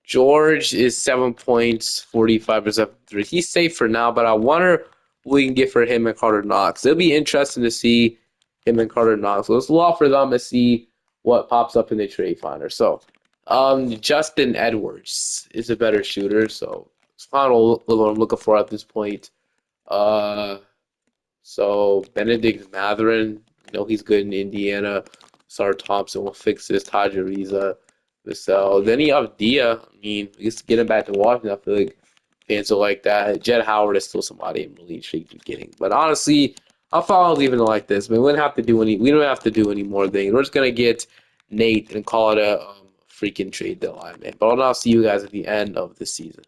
George is 7 points, 45% three. He's safe for now, but I wonder what we can get for him and Carter Knox. It'll be interesting to see him and Carter Knox. So let's look for them to see what pops up in the trade finder. So Justin Edwards is a better shooter, so it's kind of what I'm looking for at this point. Uh, so Benedict Mathurin, he's good in Indiana. Sar Thompson will fix this. Taj Ariza, Vassell. Then you have Dia. I mean, just getting back to Washington, I feel like fans will like that. Jett Howard is still somebody I'm really intrigued in getting. But honestly, I'll follow leaving it like this. I mean, we don't have to do any more things. We're just gonna get Nate and call it a freaking trade deadline, man. But I'll see you guys at the end of the season.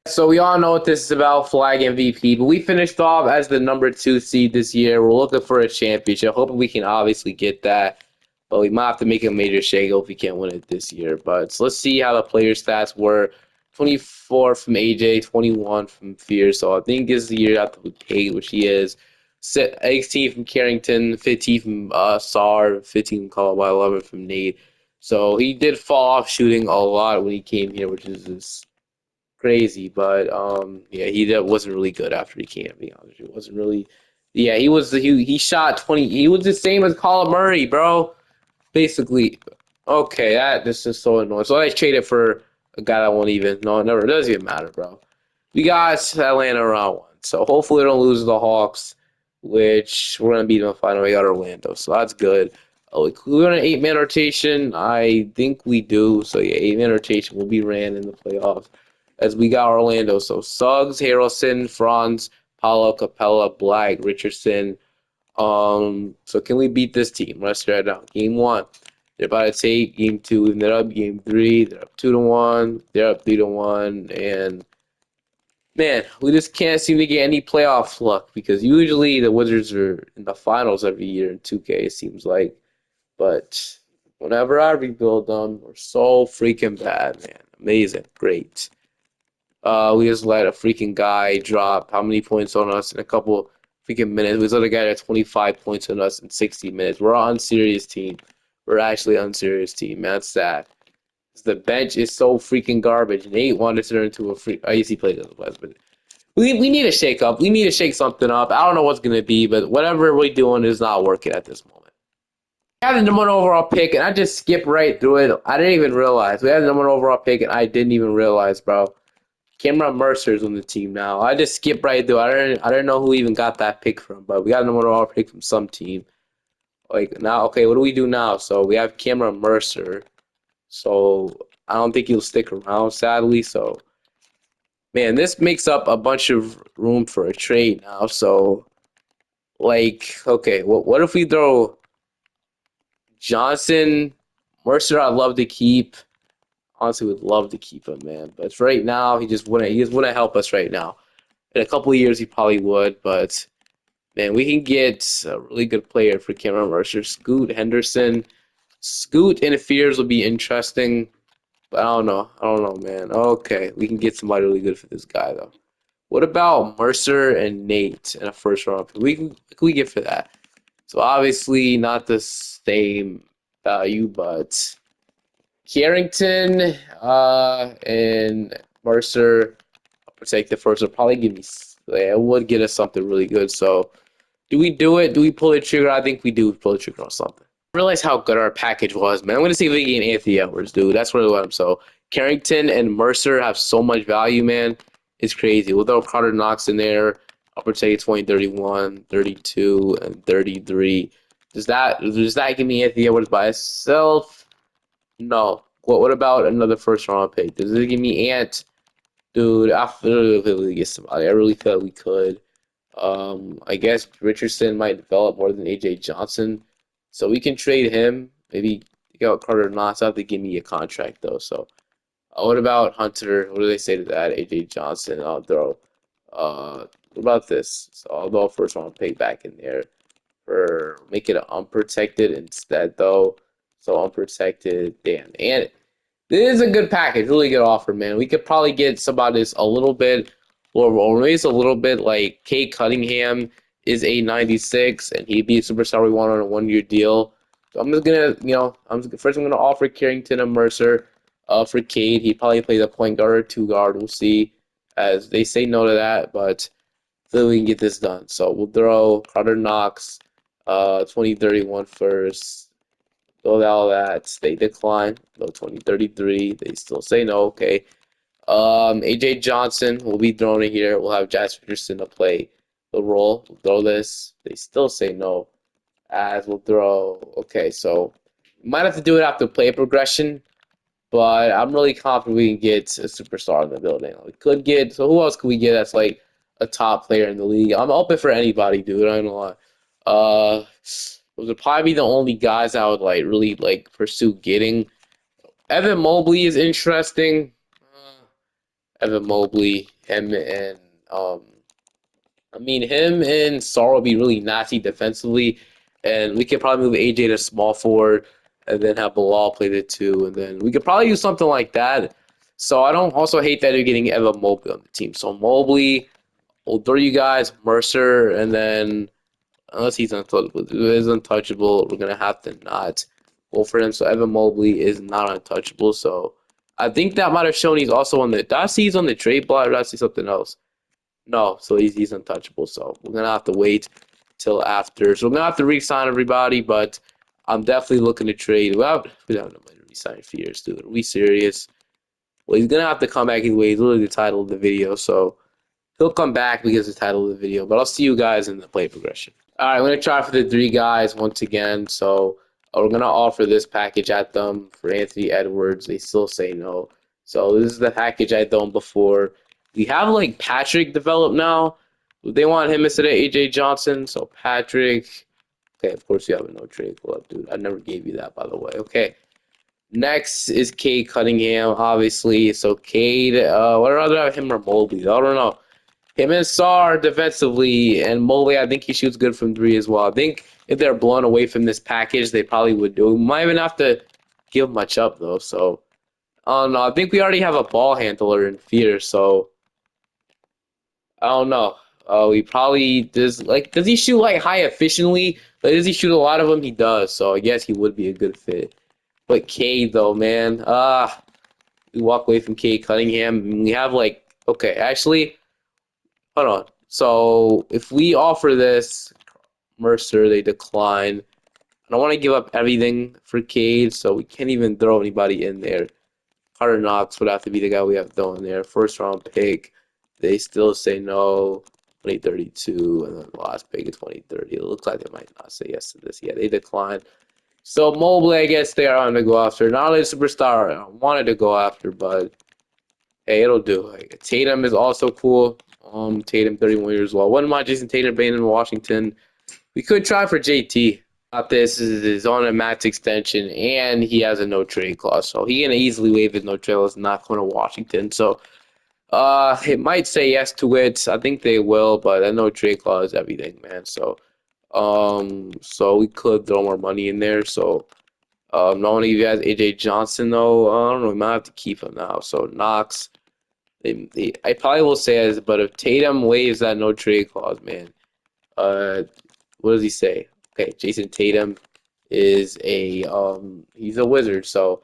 So we all know what this is about, flag MVP. But we finished off as the number 2 seed this year. We're looking for a championship. Hoping we can obviously get that. But we might have to make a major shake if we can't win it this year. But so let's see how the player stats were. 24 from AJ, 21 from Fear. So I think this is the year after we paid, which he is. 18 from Carrington, 15 from Sar, 15 from Colorado, 11 from Nate. So he did fall off shooting a lot when he came here, which is just crazy. But yeah, he wasn't really good after he came. To be honest, it wasn't really. Yeah, he shot 20. He was the same as Colin Murray, bro. Basically, okay, this is so annoying. So I traded for a guy that won't even. No, it never it doesn't even matter, bro. We got Atlanta round 1, so hopefully we don't lose the Hawks, which we're gonna beat them in the final. We got Orlando, so that's good. Oh, we're in an 8-man rotation. I think we do. So yeah, 8-man rotation will be ran in the playoffs as we got Orlando. So Suggs, Harrelson, Franz, Paulo, Capella, Black, Richardson. So can we beat this team? Let's start out. Game 1. They're about to take game 2, and they're up game 3. They're up 2-1. They're up 3-1, and man, we just can't seem to get any playoff luck because usually the Wizards are in the finals every year in 2K. It seems like, but whenever I rebuild them, we're so freaking bad, man. Amazing, great. We just let a freaking guy drop how many points on us in a couple freaking minutes. We just let a guy at 25 points on us in 60 minutes. We're an unserious team. We're actually an unserious team, man. That's sad. The bench is so freaking garbage. Nate wanted to turn into a free. I guess he played otherwise, but we need a shake up. We need to shake something up. I don't know what's gonna be, but whatever we're doing is not working at this moment. We had the number 1 overall pick, and I just skipped right through it. I didn't even realize we had the number 1 overall pick, and I didn't even realize, bro. Cameron Mercer's on the team now. I just skipped right through. I didn't know who even got that pick from, but we got a number 1 overall pick from some team. Like now, okay, what do we do now? So we have Cameron Mercer. So I don't think he'll stick around, sadly. So man, this makes up a bunch of room for a trade now. So like, okay, what if we throw Johnson, Mercer? I'd love to keep. Honestly, would love to keep him, man. But right now, he just wouldn't help us right now. In a couple of years, he probably would, but man, we can get a really good player for Cameron Mercer. Scoot Henderson. Scoot interferes will be interesting, but I don't know. I don't know, man. Okay, we can get somebody really good for this guy, though. What about Mercer and Nate in a first round pick? What can we get for that? So obviously not the same value, but Carrington and Mercer, I'll protect the first. Will probably give me. It would get us something really good. So do we do it? Do we pull the trigger? I think we do pull the trigger on something. I realize how good our package was, man. I'm gonna see if we can get Anthony Edwards, dude. That's really what I'm. So Carrington and Mercer have so much value, man. It's crazy. We'll throw Carter Knox in there. I'll protect 20, 31, 32, and 33. Does that give me Anthony Edwards by itself? No. What about another first round pick? Does it give me Ant? Dude, I feel like we get somebody. I really feel like we could. I guess Richardson might develop more than AJ Johnson, so we can trade him. Maybe get out Carter Knox. Have to give me a contract though. So, what about Hunter? What do they say to that? AJ Johnson. I'll throw. What about this? So I'll throw a first round pick back in there for make it unprotected instead though. So unprotected. Damn, and this is a good package, really good offer, man. We could probably get somebody that's a little bit, or maybe it's a little bit like Cade Cunningham is a 96, and he'd be a superstar we want on a 1 year deal. So I'm just gonna, I'm gonna offer Carrington and Mercer, for Cade. He probably plays a point guard or two guard. We'll see, as they say no to that, but then we can get this done. So we'll throw Carter Knox, 2031 first. Go all that. They decline. Go 2033. They still say no. Okay. AJ Johnson will be thrown in here. We'll have Jazz Peterson to play the role. We'll throw this. They still say no. As we'll throw. Okay, so might have to do it after play progression, but I'm really confident we can get a superstar in the building. We could get. So who else could we get that's like a top player in the league? I'm open for anybody, dude. I don't know. Those would probably be the only guys I would like really like pursue getting. Evan Mobley is interesting. Evan Mobley, him and um, him and Saul would be really nasty defensively, and we could probably move AJ to small forward, and then have Bilal play the two, and then we could probably do something like that. So I don't also hate that you're getting Evan Mobley on the team. So Mobley, we'll throw you guys Mercer, and then unless he's untouchable, if he is untouchable, we're gonna have to not go for him. So Evan Mobley is not untouchable. So I think that might have shown he's also on the. Did I see he's on the trade block, or did I see something else? No, so he's untouchable. So we're gonna have to wait till after. So we're gonna have to re-sign everybody, but I'm definitely looking to trade. We don't have no money to re-sign for years, dude. Are we serious? Well, he's gonna have to come back anyway. He's literally the title of the video, so he'll come back because of the title of the video. But I'll see you guys in the play progression. All right, I'm gonna try for the three guys once again. So we're gonna offer this package at them for Anthony Edwards. They still say no. So this is the package I done before. We have like Patrick developed now. They want him instead of AJ Johnson. So Patrick. Okay, of course you have a no trade club, dude. I never gave you that, by the way. Okay. Next is Cade Cunningham, obviously. So Cade, what rather have him or Mobley? I don't know. Him and Sarr defensively, and Mobley, I think he shoots good from three as well. I think if they're blown away from this package, they probably would do. We might even have to give much up though. So I don't know. I think we already have a ball handler in Fear, so I don't know. We probably does he shoot like high efficiently? Like, does he shoot a lot of them? He does. So I guess he would be a good fit. But Cade though, man, we walk away from Cade Cunningham. We have like okay, actually. Hold on. So if we offer this Mercer, they decline. I don't want to give up everything for Cade, so we can't even throw anybody in there. Carter Knox would have to be the guy we have thrown in there. First round pick, they still say no. 2032, and then the last pick is 2030. It looks like they might not say yes to this. Yeah, they declined. So Mobley, I guess they are on to go after. Not only a superstar I wanted to go after, but hey, it'll do. Like, Tatum is also cool. Tatum, 31 years old. Wouldn't mind Jason Tatum being in Washington. We could try for JT. Got this is on a max extension, and he has a no trade clause, so he can easily waive his no trade clause, not going to Washington. So it might say yes to it. I think they will, but a no trade clause, everything, man. So we could throw more money in there. So not only you guys AJ Johnson though, I don't know, we might have to keep him now. So Knox, I probably will say this, but if Tatum waives that no trade clause, man, uh, what does he say? Okay, Jason Tatum is he's a wizard. So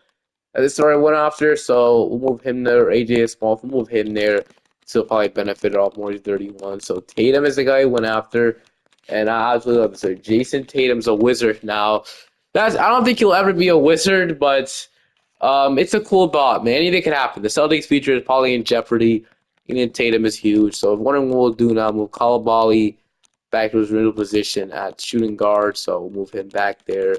this already went after, so we'll move him there. AJ Small, we'll move him there. So probably benefit off more. He's 31. So Tatum is the guy who went after, and I absolutely love it. So Jason Tatum's a wizard now. I don't think he'll ever be a wizard, but it's a cool thought, man. Anything can happen. The Celtics future is probably in jeopardy. And Tatum is huge. So wondering what we'll do now, move Kalabali back to his original position at shooting guard. So we'll move him back there,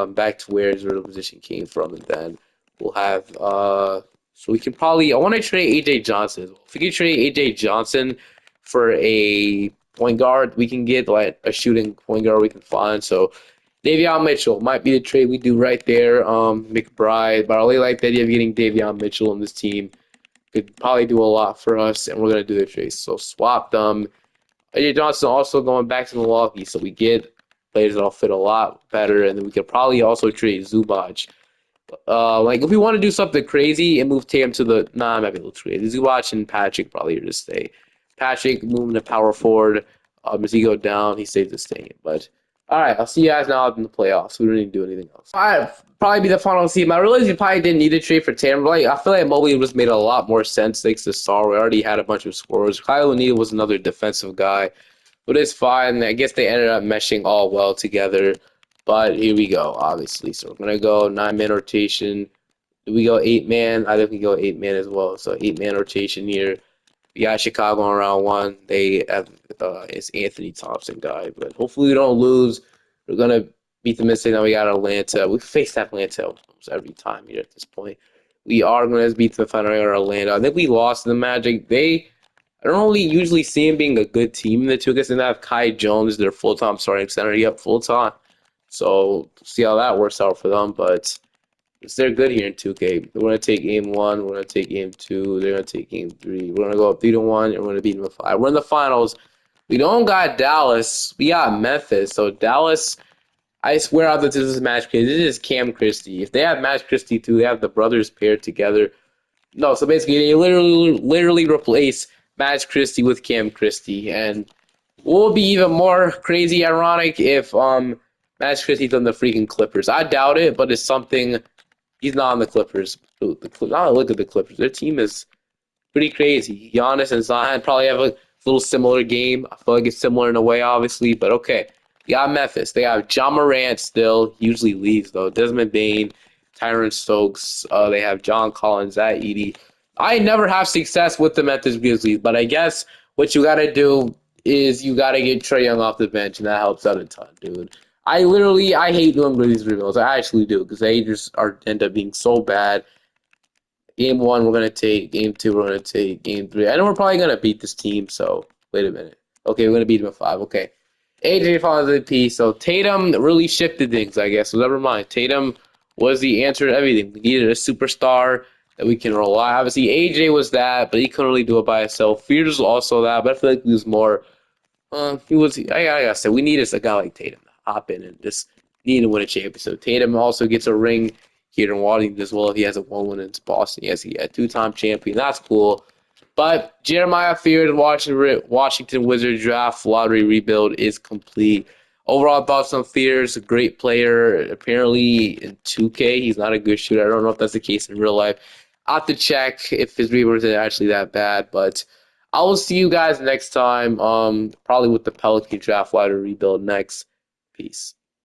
back to where his original position came from, and then we'll have so we can probably I want to trade AJ Johnson as well. If we can trade AJ Johnson for a point guard, we can get like a shooting point guard we can find. So Davion Mitchell might be the trade we do right there. McBride, but I really like the idea of getting Davion Mitchell on this team. Could probably do a lot for us, and we're gonna do the trade. So swap them. AJ Johnson also going back to Milwaukee, so we get players that'll fit a lot better, and then we could probably also trade Zubac. Like if we want to do something crazy and move Tatum to the I'm not able to trade Zubac and Patrick probably here to stay. Patrick moving to power forward. As he go down, he stays the same. But all right, I'll see you guys now in the playoffs. We don't need to do anything else. All right, probably be the final team. I realize you probably didn't need to trade for Tatum. But like I feel like Mobley was made a lot more sense thanks to Star. We already had a bunch of scorers. Kyle O'Neal was another defensive guy, but it's fine. I guess they ended up meshing all well together. But here we go, obviously. So we're gonna go 9-man rotation. Do we go 8-man? I think we go 8-man as well. So 8-man rotation here. We got Chicago on round one. They have it's Anthony Thompson guy, but hopefully we don't lose. We're gonna beat the mistake that we got Atlanta. We faced Atlanta almost every time here at this point. We are gonna beat the final Orlando. I think we lost the Magic. I don't really usually see him being a good team in the two because they have Kai Jones, their full time starting center. Yep, full time. So see how that works out for them, but they're good here in 2K. We're gonna take game one. We're gonna take game two. They're gonna take game three. We're gonna go up 3-1, and we're gonna beat them in 5. We're in the finals. We don't got Dallas. We got Memphis. So Dallas, I swear out that this is Match Christie. This is Cam Christie. If they have Match Christie too, they have the brothers paired together. No, so basically they literally replace Match Christie with Cam Christie, and what would be even more crazy ironic if Match Christie's on the freaking Clippers. I doubt it, but it's something. He's not on the Clippers. Now look at the Clippers. Their team is pretty crazy. Giannis and Zion probably have a little similar game. I feel like it's similar in a way, obviously, but okay. You got Memphis. They have John Morant still. He usually leaves though. Desmond Bain, Tyron Stokes. They have John Collins, Zach Edey. I never have success with the Memphis Grizzlies, but I guess what you gotta do is you gotta get Trae Young off the bench, and that helps out a ton, dude. I hate doing Grizzlies rebuilds. I actually do because they just are end up being so bad. Game one, we're gonna take. Game two, we're gonna take. Game three, I know we're probably gonna beat this team. So wait a minute. Okay, we're gonna beat them at 5. Okay, AJ follows the P. So Tatum really shifted things, I guess. So never mind. Tatum was the answer to everything. We needed a superstar that we can rely. Obviously, AJ was that, but he couldn't really do it by himself. Fears was also that, but I feel like he was more. He was. I gotta say, we needed a guy like Tatum to hop in and just need to win a championship. So Tatum also gets a ring here in Washington as well. He has a one in Boston. Yes, he had 2-time champion. That's cool. But Jeremiah Fears, Washington Wizards draft lottery rebuild is complete. Overall thoughts on Fears, a great player. Apparently in 2K, he's not a good shooter. I don't know if that's the case in real life. I have to check if his rebounds are actually that bad, but I will see you guys next time. Probably with the Pelican draft lottery rebuild next. Peace.